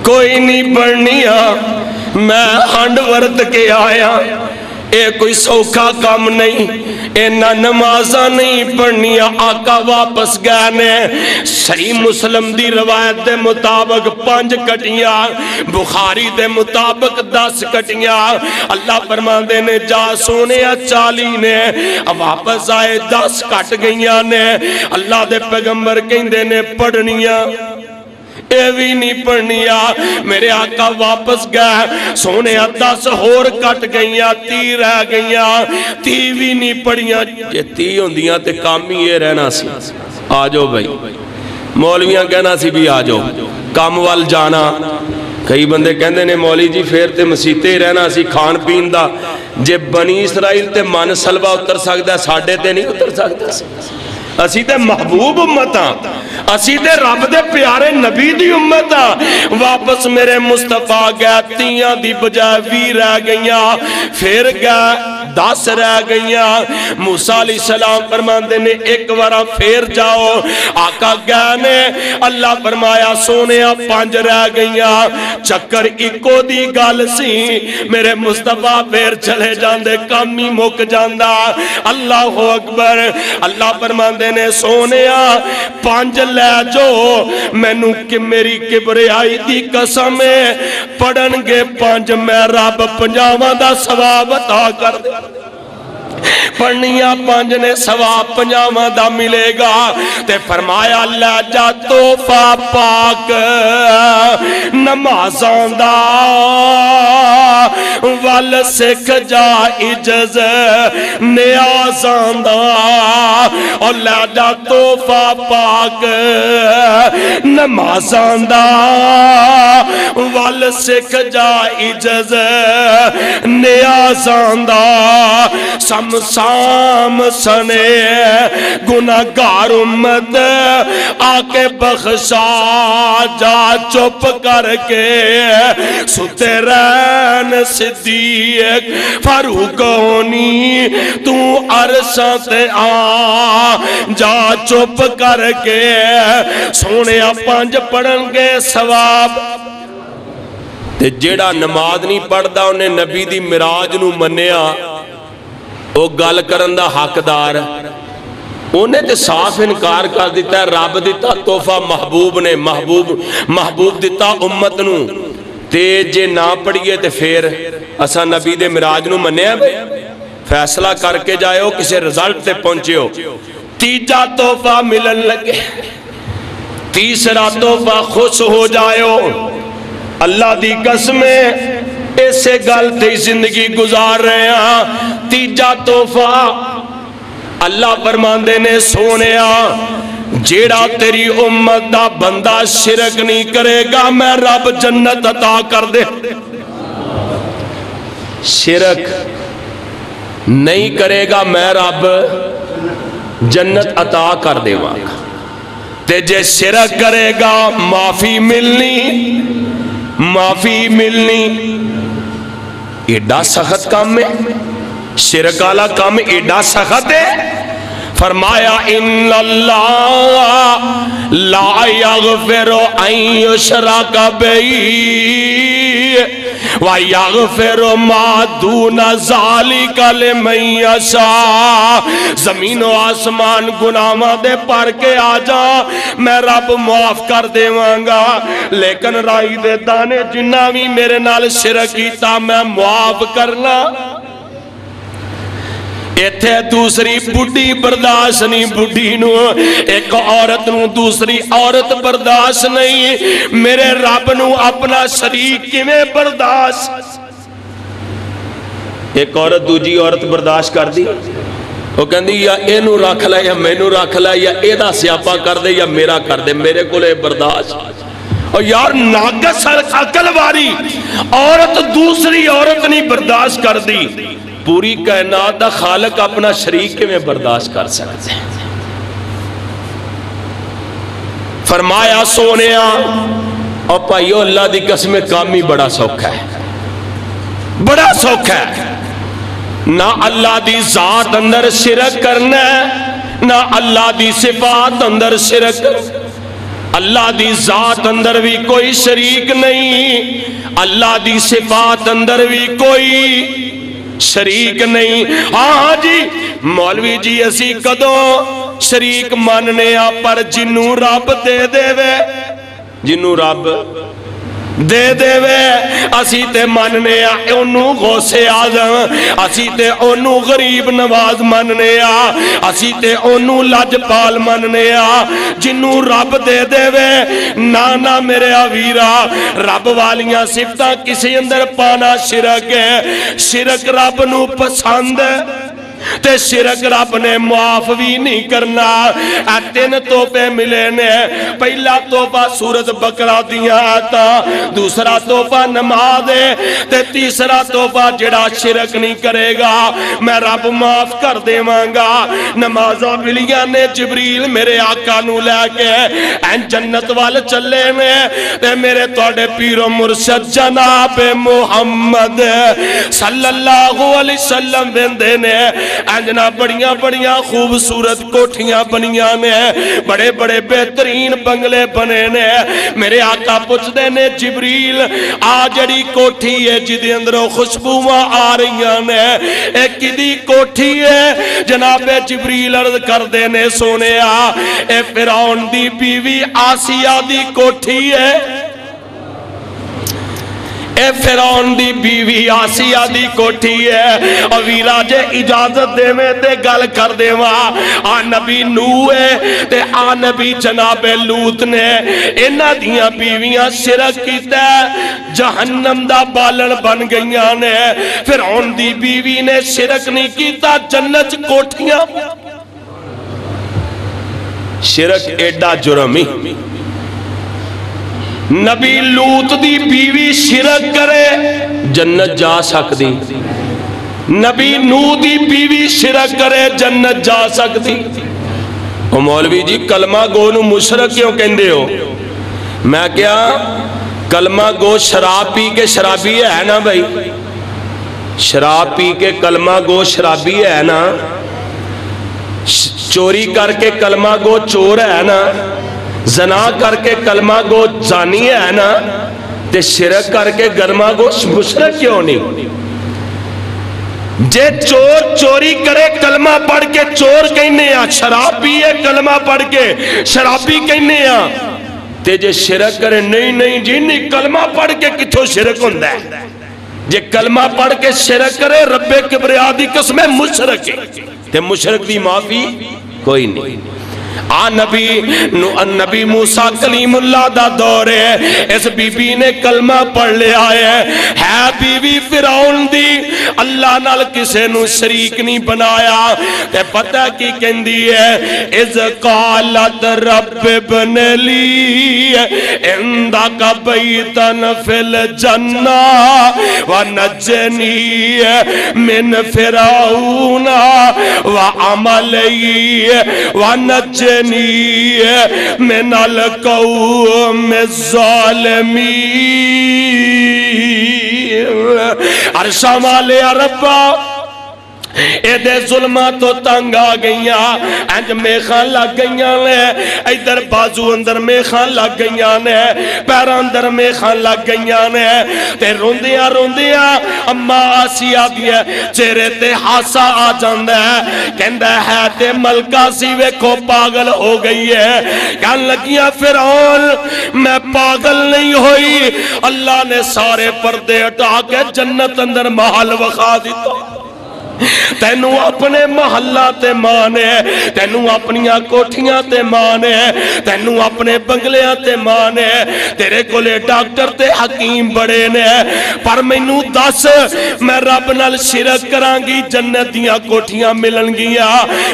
کوئی نہیں پڑھنیاں، میں ہنڈ ورد کے آیا، اے کوئی سوکھا کام نہیں، اینا نمازاں نہیں پڑھنیاں۔ آقا واپس گئے نے، صحیح مسلم دی روایت دے مطابق 5 کٹیاں، بخاری دے مطابق 10 کٹیاں۔ اللہ فرماندے نے جا سونیا 40 نے، واپس آئے 10 کٹ گئیاں نے۔ اللہ دے پیغمبر کہندے نے پڑھنیاں اے بھی نہیں پڑھنیا۔ میرے آقا واپس گئے، سونے 10 ہور کٹ گئیاں، 30 رہ گئیاں، 30 بھی نہیں پڑھیاں۔ یہ 30 ہوندیاں تے کام ہی یہ رہنا سی، آجو بھائی مولویاں کہنا سی بھی آجو کام وال جانا۔ کئی بندے کہندے نے مولی جی پھر تے مسیتے ہی رہنا سی، کھان پین دا جے بنی اسرائیل تے من سلوہ اتر سکتا ہے، ساڑھے تے نہیں اتر سکتا۔ اسی تے محبوب امتاں، اسی تے رب دے پیارے نبی دی امتاں۔ واپس میرے مصطفیٰ گئے، 30 دی بجائے 20 رہ گئیاں، پھر گئے 10 رہ گئیاں۔ موسیٰ علیہ السلام فرماندے نے ایک ورہ پھر جاؤ، آقا گئے نے، اللہ فرمایا سونیا 5 رہ گئیاں۔ چکر ایکو دی گال سی، میرے مصطفیٰ پھر چلے جاندے، کامی مک جاندہ۔ اللہ اکبر۔ اللہ فرماندے نے سونیا 5 لے جو، مینوں کہ میری کبریائی دی قسم ہے، پڑھن گے 5 میں رب 50 دا ثواب عطا کر دے۔ پڑھنیاں 5 نے ثواب 50 دا ملے گا۔ تے فرمایا لے جا تحفہ پاک نمازاں دا، وال سکھ جا عجز نیازاں دا، اور لے جا تحفہ پاک نمازاں دا، وال سکھ جا عجز نیازاں دا۔ سام سنے گناہگار امت آکے بخشا جا، چپ کر کے ستے رہن صدیق فاروق ہونی، تو عرصہ تے آ جا، چپ کر کے سونے 5 پڑھن گے ثواب۔ تے جیڑا نماز نہیں پڑھدا انہیں نبی دی معراج نو منیا، وہ گل کرن دا حقدار، انہیں تے صاف انکار کر دیتا ہے۔ رب دیتا تحفہ محبوب نے، محبوب دیتا امت نو، تے جے نہ پڑھئے تے پھر اسا نبی دے معراج نو منیا بے، فیصلہ کر کے جائے ہو، کسے رزلٹ تے پہنچے ہو۔ تیجا تحفہ ملن لگے، تیسرا تحفہ خوش ہو جائے ہو، اللہ دی قسمیں ایسے گل تے زندگی گزار رہے ہیں۔ تیجا تحفہ اللہ فرماندے نے سونیا جیڑا تیری امت دا بندہ شرک نہیں کرے گا، میں رب جنت عطا کر دے۔ شرک نہیں کرے گا میں رب جنت عطا کر دے گا، تے جے شرک کرے گا معافی ملنی۔ ایڈا سخت کام ہے، شرک والا کام ایڈا سخت ہے۔ فرمایا ان اللہ لا یغفر ان یشرک بہ وَيَغْفِرُ مَا دُونَ ذَلِكَ لِمَن یشاء۔ زمین و آسمان گناہاں دے پر کے آ جا، میں رب معاف کر دیواں گا، لیکن رائی دے دانے جنہ بھی میرے نال شرک کیتا میں معاف کرنا۔ ایتھے دوسری بڑھی برداشت نہیں، بڑھی نو ایک عورت نو دوسری عورت برداشت نہیں، میرے رب نو اپنا شریک کیویں برداشت۔ ایک عورت دوجی عورت برداشت کر دی، وہ کہندی یا اینو رکھ لے یا مینو رکھ لے، یا ایدہ سیاپا کر دے یا میرا کر دے، میرے کو لے برداشت۔ اور یار ناقص عقل واری عورت دوسری عورت نہیں برداشت کر دی، پوری کائنات دا خالق اپنا شریک میں برداشت کر سکتے ہیں۔ فرمایا سونیا اور پائیو اللہ دی قسم کام ہی بڑا سوکھا ہے، بڑا سوکھا ہے۔ نہ اللہ دی ذات اندر شرک کرنا نہ اللہ دی صفات اندر شرک. اللہ دی ذات اندر بھی کوئی شریک نہیں, اللہ دی صفات اندر بھی کوئی شریک نہیں. ہاں جی مولوی جی اسی کدوں شریک ماننے پر جنوں رب دے دے وے, جنوں رب دے دے وے اسی تے ماننے اونوں غوث اعظم, اسی تے اونوں غریب نواز ماننے اسی تے اونوں لاجپال ماننے جنوں رب دے دے وے. نانا میرے ویرا رب والیاں صفتاں کسی اندر پانا شرک ہے. شرک رب نو پسند ہے تے شرک رب نے معاف بھی نہیں کرنا. تین تحفے ملے نے, پہلا تحفہ سورۃ بقرہ دیاں آیتاں, دوسرا تحفہ نماز ہے تے تیسرا تحفہ جڑا شرک نہیں کرے گا میں رب معاف کر دیواں گا. نمازاں ملیاں نے جبریل میرے آقا نو لے کے این جنت وال چلے نے تے میرے تواڈے پیر و مرشد جناب محمد صلی اللہ علیہ وسلم ویندے نے انجنا بڑیاں بڑیاں خوبصورت کوٹھیاں بنیاں نے, بڑے بڑے بہترین بنگلے بنے نے. میرے آقا پوچھ دے نے جبریل آ جڑی کوٹھی ہے جدے اندروں خوشبوواں آ رہیاں نے ایک کدی کوٹھی ہے؟ جناب جبریل عرض کر دے نے سونے اے فرعون دی بیوی آسیہ دی کوٹھی ہے. اے فرعون دی بیوی آسیہ دی کوٹھی ہے. اور ویرا جے اجازت دے میں تے گل کر دے آ نبی نوح ہے تے آ نبی جناب لوط نے انہاں دیاں بیویاں شرک کیتا ہے, جہنم دا بالن بن گئیاں نے. فرعون دی بیوی نے شرک نہیں کیتا, جنت کوٹھیاں. شرک ایڈا جرمی. نبی لوط دی بیوی شرک کرے جنت جا سکتی, نبی نوح دی بیوی شرک کرے جنت جا سکتی. او مولوی جی کلمہ گو نو مشرک کیوں کہندے ہو؟ میں کیا کلمہ گو شراب پی کے شرابی ہے نا بھائی, شراب پی کے کلمہ گو شرابی ہے نا, چوری کر کے کلمہ گو چور ہے نا, زنا کر کے کلمہ گو زانی ہے نا, تے شرک کر کے کلمہ گو مشرک کیوں نہیں؟ جے چور چوری کرے کلمہ پڑھ کے چور کہنے شراب پیے کلمہ پڑھ کے شرابی کہنے تے جے شرک کرے نہیں جی نہیں کلمہ پڑھ کے کتھوں شرک ہوندہ ہے. جے کلمہ پڑھ کے شرک کرے رب کبریا دی قسم مشرک ہے تے مشرک دی معافی کوئی نہیں. نبی موسیٰ کلیم اللہ دا دور ہے, اس بی بی نے کلمہ پڑھ لے آئے ہے بی بی فرعون دی, اللہ نال کسے نو شریک نہیں بنایا. تے پتہ کی کہندی ہے اذ قالت رب ابن لی عندک بیتا فی الجنہ ونجنی من فرعون وعملی ونجنی من القوم الظالمین. عرشہ والے ربا اے دے ظلمہ تو تنگ آ گئیاں, انج میخان لگ گئیاں نے, ادھر بازو اندر میخان لگ گئیاں نے, پیر اندر میخان لگ گئیاں نے. تے روندیاں روندیاں اما آسیہ دیا چہرے تے ہاسا آ جاندہ ہے, کہندہ ہے تے ملکہ سی ویکھو پاگل ہو گئی ہے. کہن لگیاں فرعون میں پاگل نہیں ہوئی, اللہ نے سارے پردے اٹھا کے جنت اندر محل وخا دیتا. تینوں اپنے محلہ تے مانے, تینوں اپنیاں کوٹھیاں تے مانے, تینوں اپنے بنگلیاں تے مانے, تیرے کولے ڈاکٹر تے حکیم بڑے نے, پر مینوں دس میں رب نال شرک کرانگی جنت دیاں کوٹھیاں ملن گیا.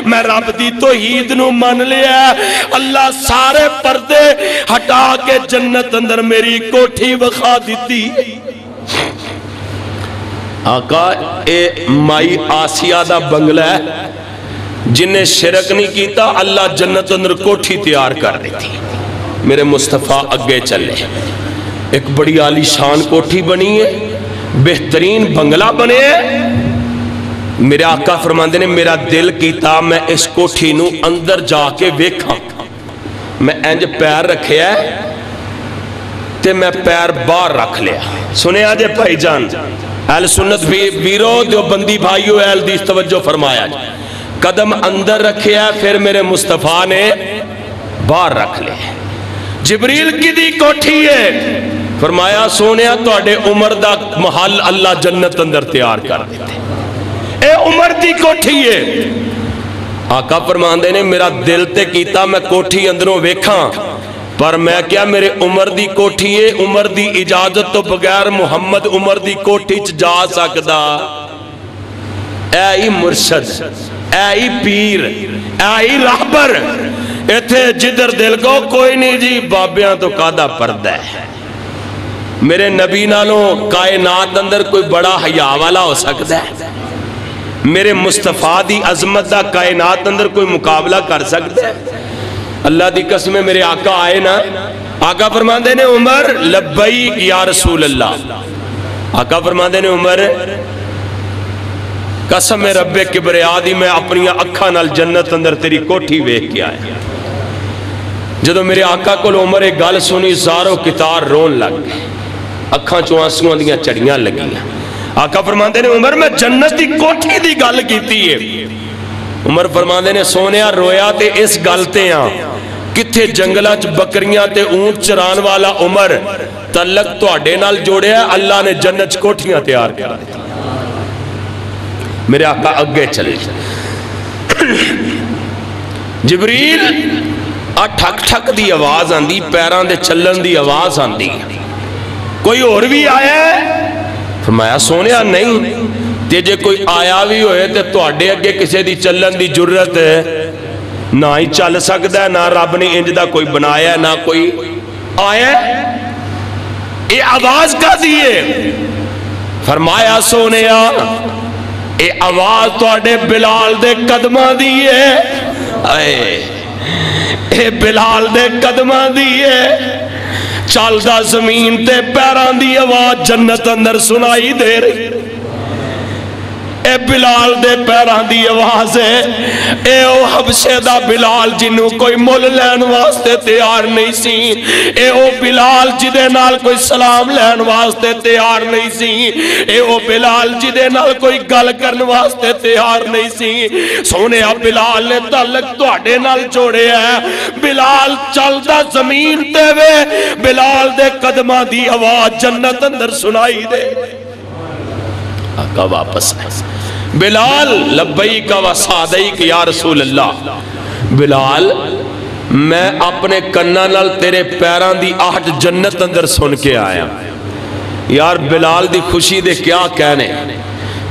میں رب دی توحید نو من لیا, اللہ سارے پردے ہٹا کے جنت اندر میری کوٹھی وخا دیتی. آقا اے مائی آسیہ دا بنگلہ ہے جنہیں شرک نہیں کیتا, اللہ جنت اندر کوٹھی تیار کر دیتی. میرے مصطفیٰ اگے چلے, ایک بڑی عالی شان کوٹھی بنی ہے, بہترین بنگلہ بنے ہے, میرے آقا فرماندے نے میرا دل کیتا میں اس کوٹھی نو اندر جا کے ویکھاں، میں انج پیر رکھیا ہے تے میں پیر باہر رکھ لیا۔ سنے آجے بھائی جان، اہل سنت بھی بیرو دیوبندی بھائیو اہل حدیث توجہ فرمایا جائے، قدم اندر رکھیا پھر میرے مصطفیٰ نے باہر رکھ لے۔ جبریل کی دی کوٹھی ہے، فرمایا سونیا توڑے عمر دا محل اللہ جنت اندر تیار کر دیتے، اے عمر دی کوٹھی ہے۔ آقا فرماندے نے میرا دل تے کیتا میں کوٹھی اندروں ویکھاں، پر میں کیا میرے عمر دی کوٹھی ہے، عمر دی اجازت تو بغیر محمد عمر دی کوٹھی چ جا سکدا؟ اے مرشد، اے پیر، اے راہبر، ایتھے جدر دل کو کوئی نہیں جی بابیاں تو قادہ پردہ ہے۔ میرے نبی نالوں کائنات اندر کوئی بڑا حیاء والا ہو سکتا ہے؟ میرے مصطفیٰ دی عظمت دا کائنات اندر کوئی مقابلہ کر سکتا ہے؟ اللہ دی قسم میرے آقا آئے نا، آقا فرماندے نے عمر لبیک یا رسول اللہ، آقا فرماندے نے عمر قسم رب کبریا دی میں اپنی اکھاں نال جنت اندر تیری کوٹھی ویکھ کے آیا۔ جدو میرے آقا کو عمر ایک گل سنی زارو کتار رون لگ گئے، اکھاں چوں آنسوں دیاں چڑیاں لگیاں۔ آقا فرماندے نے عمر میں جنت دی کوٹھی دی گل کیتی ہے۔ عمر فرماندے نے سونیا رویا تے اس گلتے ہاں، کتھے جنگلہ چ بکریاں تے اونٹ چران والا عمر تعلق تو اڈے نال جوڑے ہے، اللہ نے جنت کوٹھیاں تیار کر دی۔ میرے آقا اگے چلے، جبریل ٹھک ٹھک دی آواز آندی، پیران دے چلن دی آواز آندی، کوئی اور بھی آیا ہے؟ فرمایا سونیا نہیں، تے جے کوئی آیا بھی ہوئے تے تو اڈے اگے کسے دی چلن دی جرت ہے نہ ہی چل سکتا ہے، نہ رب نے انج دا کوئی بنایا ہے، نہ کوئی آیا ہے۔ اے آواز کا دیئے؟ فرمایا سونیا اے آواز تو اڈے بلال دے قدمہ دیئے، اے بلال دے قدمہ دیئے، چال دا زمین تے پیران دی آواز جنت اندر سنائی دے رہی، اے بلال دے پیران دی آواز ہے، اے او حبشے دا بلال جنہوں کوئی مول لین واسطے تیار نہیں سی، اے او بلال جدے نال کوئی سلام لین واسطے تیار نہیں سی، اے او بلال جدے نال کوئی گل کرن واسطے تیار نہیں سی۔ سونے بلال نے تعلق تو اڈے نال جوڑے ہیں، بلال چلدا زمین تے وے، بلال دے قدمہ دی آواز جنت اندر سنائی دے۔ آقا واپس آئے، بلال لبیک و سعدیک یا رسول اللہ، بلال میں اپنے کنہ نال تیرے پیران دی آہٹ جنت اندر سن کے آیا۔ یار بلال دی خوشی دے کیا کہنے،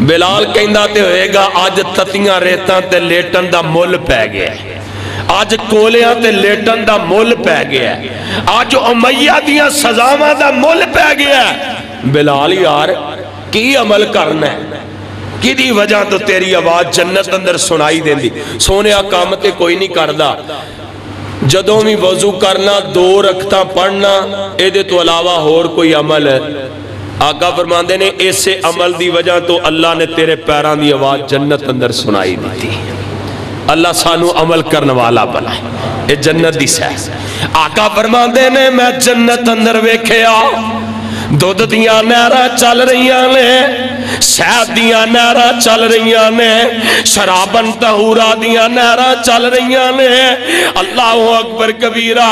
بلال کہندہ تے ہوئے گا آج تتیاں ریتاں تے لیٹن دا مول پہ گیا ہے، آج کولیاں تے لیٹن دا مول پہ گیا ہے، آج امیہ دیاں سزاواں دا مول پہ گیا ہے۔ بلال یار کی عمل کرنا ہے، کی دی وجہ تو تیری آواز جنت اندر سنائی دیں دی۔ سونے آقامتے کوئی نہیں کردہ، جدوں میں وضو کرنا، دو رکھتا پڑھنا، اے دے تو علاوہ اور کوئی عمل ہے۔ آقا فرماندے نے ایسے عمل دی وجہ تو اللہ نے تیرے پیران دی آواز جنت اندر سنائی دی تھی۔ اللہ سانو عمل کرنے والا بنا، اے جنت دی سہ۔ آقا فرماندے نے میں جنت اندر ویکھیا، دودھ دیاں نہراں چل رہیاں نے، شہد دیاں نہراں چل رہیاں نے، شرابن طہورا دیاں نہراں چل رہیاں نے۔ اللہ اکبر کبیرہ،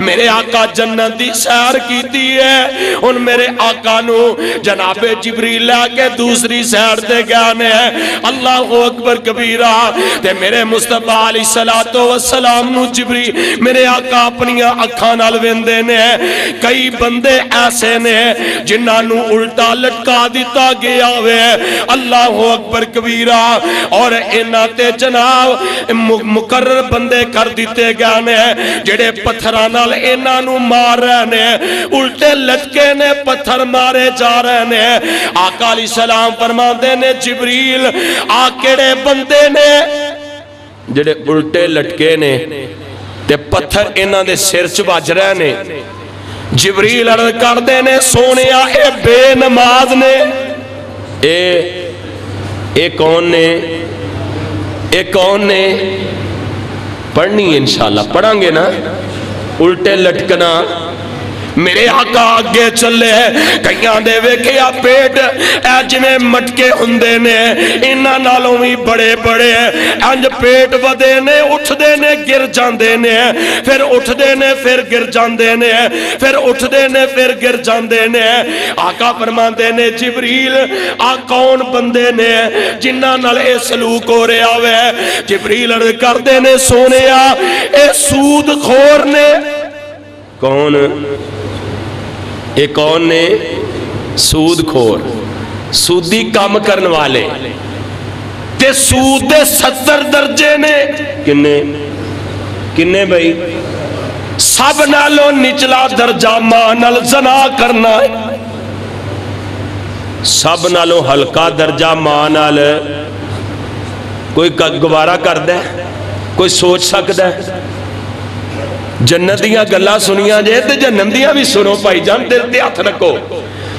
میرے آقا جنت دی سیر کیتی ہے، ان میرے آقا نو جناب جبریل لے کے دوسری سیر تے گانے۔ اللہ اکبر کبیرہ، تے میرے مصطفیٰ علیہ السلام نو جبریل میرے آقا اپنی اکھاں نال ویندے نے۔ کئی بندے ایسے نے جنہاں نو الٹا لٹکا دیتا گیا ہوئے، اللہ اکبر کبیرہ، اور انہاں تے جناب مقرر بندے کر دیتے گئے نے، جڑے پتھراں نال انہاں نو مار رہے نے، الٹے لٹکے نے پتھر مارے جا رہے نے۔ آقا علیہ السلام فرماندے نے جبریل آکڑے بندے نے جڑے الٹے لٹکے نے تے پتھر انہاں دے سر چ وج رہے نے۔ جبریل عرض کر دے نے سونیا اے بے نماز نے، اے ایک کون نے پڑھنی ہے انشاءاللہ، پڑھاں گے نا، الٹے لٹکنا میرے آقا آگے چلے کئیاں دے ویکھیا پیٹ اے جویں مٹکے ہوندے نے انہاں نالوں وی بڑے بڑے انج پیٹ ودے نے اٹھ دے نے گر جاندے نے پھر اٹھ دے نے پھر گر جاندے نے پھر اٹھ دے نے پھر گر جاندے نے آقا فرماندے نے جبریل آ کون بندے نے جنہاں نال اے سلوک ہو رہا ہوئے جبریل عرض کردے نے سونیا اے سود خور نے کون اے کون نے سود خور سودی کام کرن والے تے سود دے 70 درجے نے کنے بھئی سب نالوں نچلا درجہ ماں نال زنا کرنا ہے سب نالوں ہلکا درجہ ماں نال کوئی گوارا کردہ ہے کوئی سوچ سکتا ہے جنتیاں گلہ سنیاں جے تے جنتیاں بھی سنو پائی جان دل تے ہاتھ رکھو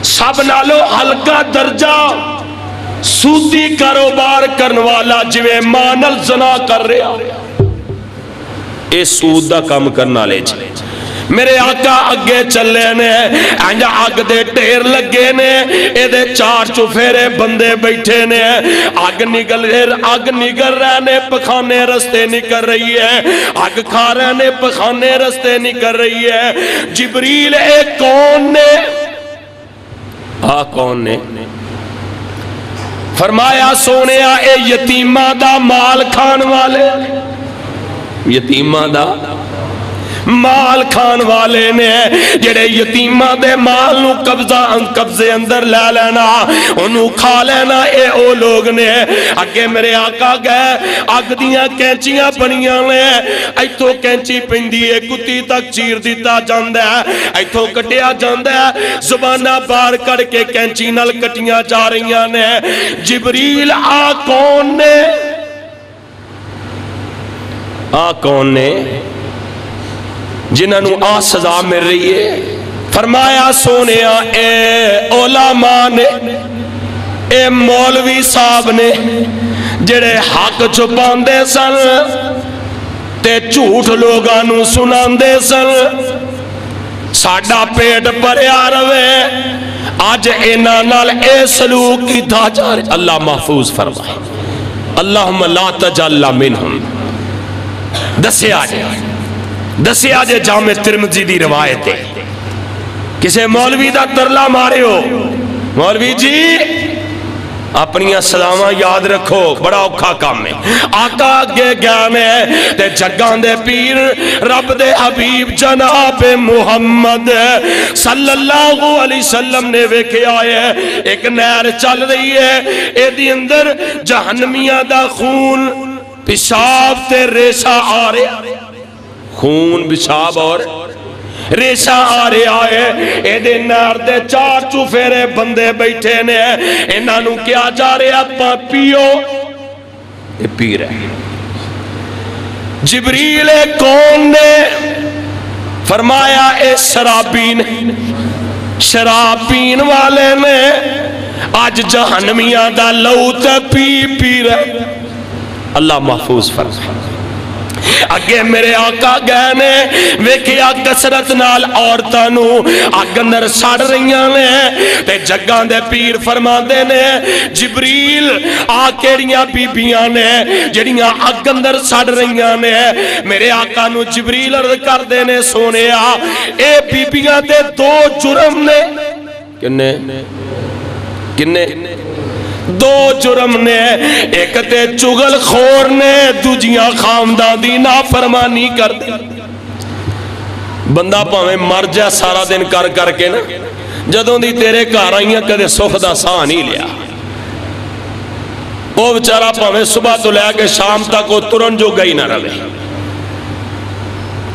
سب نالو ہلکا درجہ سودی کاروبار کرن والا جویں مانل زنا کر رہا اے سود دا کام کرنا لے چھے میرے آقا اگے چلے نے انجا آگ دے ٹیر لگے نے اے دے 4 چفیرے بندے بیٹھے نے آگ نگل رہے نے پخانے رستے نکل رہی ہے آگ کھا رہے نے پخانے رستے نکل رہی ہے جبریل اے کون نے کون نے فرمایا سونیا اے یتیمہ دا مال کھان والے یتیمہ دا مال کھان والے نے جڑے یتیمہ دے مال نو قبضے اندر لے لینا انہوں کھا لینا اے او لوگ نے اگے میرے آقا گئے اگ دیاں کینچیاں بنیاں نے ایتھو کینچی پندی ہے کتی تک چیر دیتا جاندہ ہے ایتھو کٹیا جاندہ ہے زبانہ بار کر کے کینچی نل کٹیاں جا رہیاں نے جبریل کون نے کون نے جنہوں سزا مل رہی ہے فرمایا سونیا اے علماء نے اے مولوی صاحب نے جڑے حق چھپاندے سن تے جھوٹ لوگانوں سناندے سن ساڈا پیٹ بھریا رہے آج انہاں نال اے سلوک کیتا جا رہا اللہ محفوظ فرمائے اللہم لا تجعلنا منہم دسے آجے جامع ترمذی دی روایت ہے کسے مولوی دا ترلا مارے ہو مولوی جی اپنی سلامہ یاد رکھو بڑا اوکھا کام ہے آقا آگے گانے تے جگان دے پیر رب دے حبیب جناب محمد صلی اللہ علیہ وسلم نے ویکھے آئے ایک نہر چل رہی ہے اے دی اندر جہنمیاں دا خون پیشاب تے ریشہ آ رہے خون پیشاب اور ریشہ آ رہا ہے اے دے نار دے 4 چفیرے بندے بیٹھے نے انہوں کیا جا رہا پا پیو اے پی رہے جبریل کون نے فرمایا اے شراب پین والے نے آج جہنمیاں دا لوت پی رہے اللہ محفوظ فرمائے اگے میرے آقا گئے نے ویکھیا کسرت نال عورتانو اگ اندر سڑ رہیاں نے تے جگاں دے پیر فرما دے نے جبریل کیڑیاں بیبیاں نے جڑیاں اگ اندر سڑ رہیاں نے میرے آقا نو جبریل عرض کر دے نے سونیا اے بیبیاں دے 2 جرم نے کنے 2 جرم نے ایک تے چگل خور نے دوجیاں خامدان دی نافرمانی کر دی بندہ پاویں مر جائے سارا دن کر کے نا جدوں دی تیرے گھر آئیاں کدے سکھ دا ساہ نہیں لیا وہ بیچارہ پاویں صبح تو لے کے شام تک وہ ترن جو گئی نہ رہے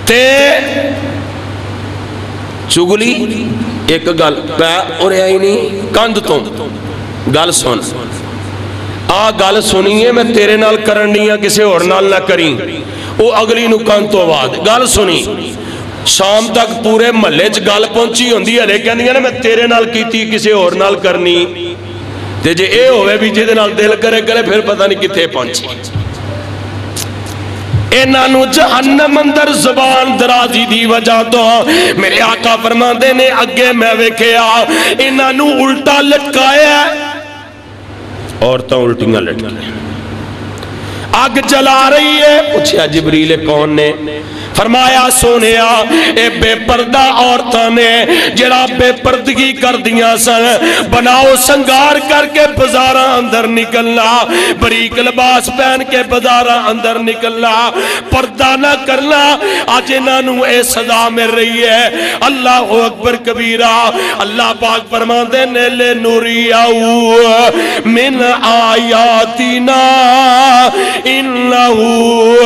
تے چگلی ایک گل پہ اور آئی نہیں کند تو گل سن گل سنیے میں تیرے نال کرنی ہے کسے اور نال نہ کریں وہ اگلی نو کان تو آواز گل سنی شام تک پورے محلے چ گل پہنچی ہوندی ہے لیکن میں تیرے نال کیتی کسے اور نال کرنی تے جے اے ہوئے بھی جے نال دل کرے کرے پھر پتہ نہیں کتھے پہنچی انہوں جہنم اندر زبان درازی دی وجہ تو میرے آقا فرماندے نے اگے میں ویکھیا انہوں الٹا لٹکایا عورتاں الٹیاں لٹکایا آگ جلا رہی ہے پوچھا جبریل کون نے فرمایا سونیا اے بے پردہ عورتاں نے جڑا بے پردگی کر دیا سن بناؤ سنگار کر کے بازاراں اندر نکلنا بریک لباس پہن کے بازاراں اندر نکلنا پردہ نہ کرنا آج انہوں اے سزا مل رہی ہے اللہ اکبر کبیرہ اللہ پاک فرماندے نے لے نُرِيَهُ من آیاتنا انہو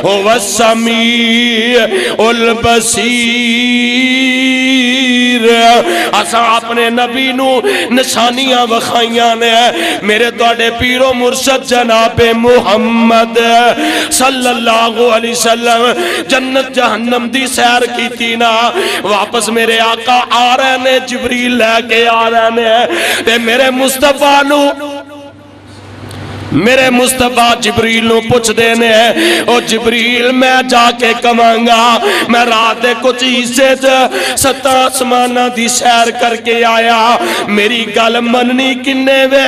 هو السمیع البصیر اسا اپنے نبی نو نشانیاں وکھائیاں نے میرے تواڈے پیر و مرشد جناب محمد صلی اللہ علیہ وسلم جنت جہنم دی سیر کیتی نا واپس میرے آقا آ رہے نے جبریل لے کے آ رہے نے تے میرے مصطفیٰ نو میرے مصطفیٰ جبریل نو پوچھ دینے ہیں او جبریل میں جا کے کمانگا میں رات دے کچھ حصے ست آسمانہ دی سیر کر کے آیا میری گل مننی کنے وے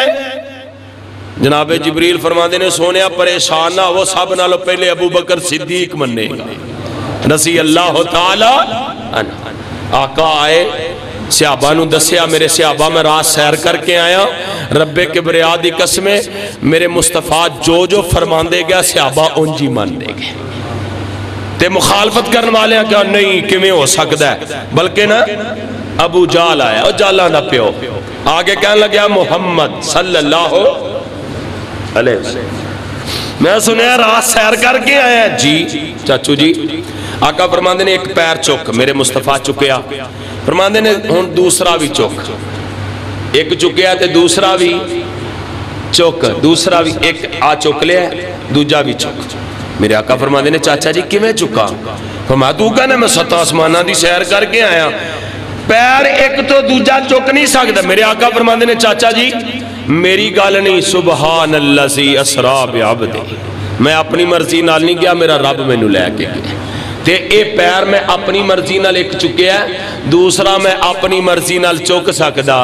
جناب جبریل فرما دینے سونیا پریشان نہ وہ سب نالو پہلے ابو بکر صدیق مننے گا رضی اللہ تعالی آقا آئے صحابہ نو دسیا میرے صحابہ میں رات سیر کر کے آیا رب کبریا دی قسمیں میرے مصطفیٰ جو فرمان دے گیا صحابہ انجی مان دے گئے تے مخالفت کرنے والے ہیں کہ نہیں کیویں ہو سکتا ہے بلکہ نا ابو جال آیا اور جالا نہ پیو آگے کہنے لگیا محمد صلی اللہ علیہ وسلم میں سنیا رات سیر کر کے آیا جی چاچو جی آقا فرمان دے نے ایک پیر چک میرے مصطفیٰ چکیا فرمان دے نے ہون دوسرا بھی چک ایک چکیا تے دوسرا بھی چک دوسرا بھی ایک آ چک لیا دوجہ بھی چک میرے آقا فرمان دے نے چاچا جی کیویں چکا فرمایا تو کہنا میں ست آسمانہ دی سیر کر کے آیا پیر ایک تو دوجہ چک نہیں سکتا میرے آقا فرمان دے نے چاچا جی میری گال نہیں سبحان اللذی اسرا بعبدہ میں اپنی مرضی نال نہیں گیا میرا رب میں نو لے کے گیا تے اے پیر میں اپنی مرضی نال ایک چکے ہے دوسرا میں اپنی مرضی نال چک سکدا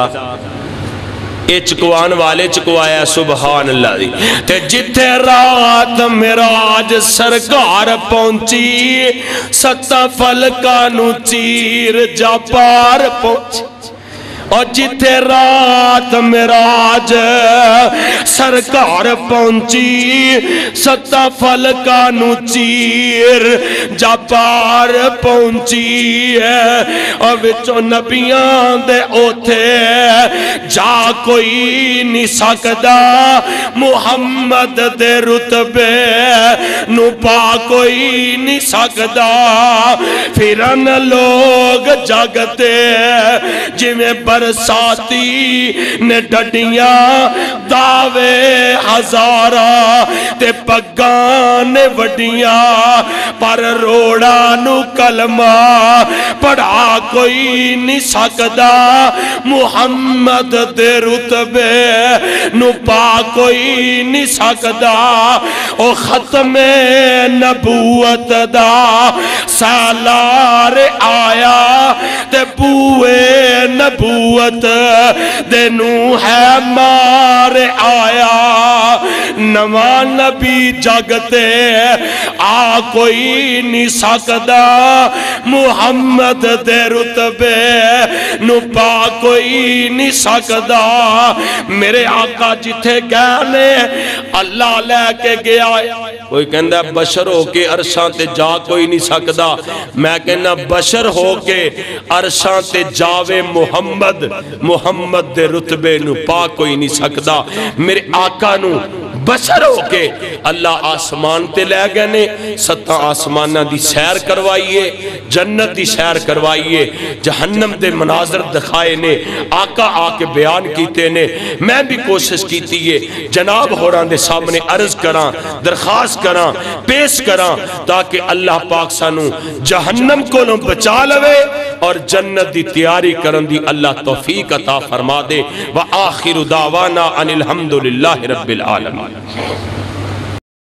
اے چکوان والے چکوایا سبحان اللہ دی تے جتھے رات معراج سرکار پہنچی ستا فلکاں نو چیر جا پار پہنچی اور جتھے رات معراج سرکار پہنچی ستا فلکاں نو چیر جا پار پہنچی اور وچوں نبیاں دے اوتھے جا کوئی نہیں سکدا محمد دے رتبے نو پا کوئی نہیں سکدا پھرن لوگ جاگتے جویں برساتی نے ڈڈیاں دعوے ہزارہ تے پگان وڈیاں پر روڑا نو کلمہ پڑھا کوئی نہیں سکدا محمد دے رتبے نو پا کوئی نہیں سکدا او ختم نبوت دا سالار آیا تے بوئے نبوت دینو ہے مار آیا نواں نبی جگتے آ کوئی نہیں سکدا محمد دے رتبے نو پا کوئی نہیں سکدا میرے آقا جتھے گہنے اللہ لے کے گیا کوئی کہندہ بشر ہو کے عرشاں تے جا کوئی نہیں سکدا میں کہنا بشر ہو کے عرشاں تے جاوے محمد دے رتبے نو پا کوئی نہیں سکدا میرے آقا نو بشر ہو کے اللہ آسمان تے لے گئے نے، 7 آسمانہ دی سیر کروائیے، جنت دی سیر کروائیے، جہنم دے مناظر دکھائے نے، آقا آ کے بیان کیتے نے۔ میں بھی کوشش کیتی ہے جناب ہوراں دے سامنے عرض کراں، درخواست کراں، پیش کراں، تاکہ اللہ پاک سانو جہنم کو نو بچا لوے اور جنت دی تیاری کرن دی اللہ توفیق عطا فرما دے۔ وآخر دعوانا ان الحمدللہ رب العالمین۔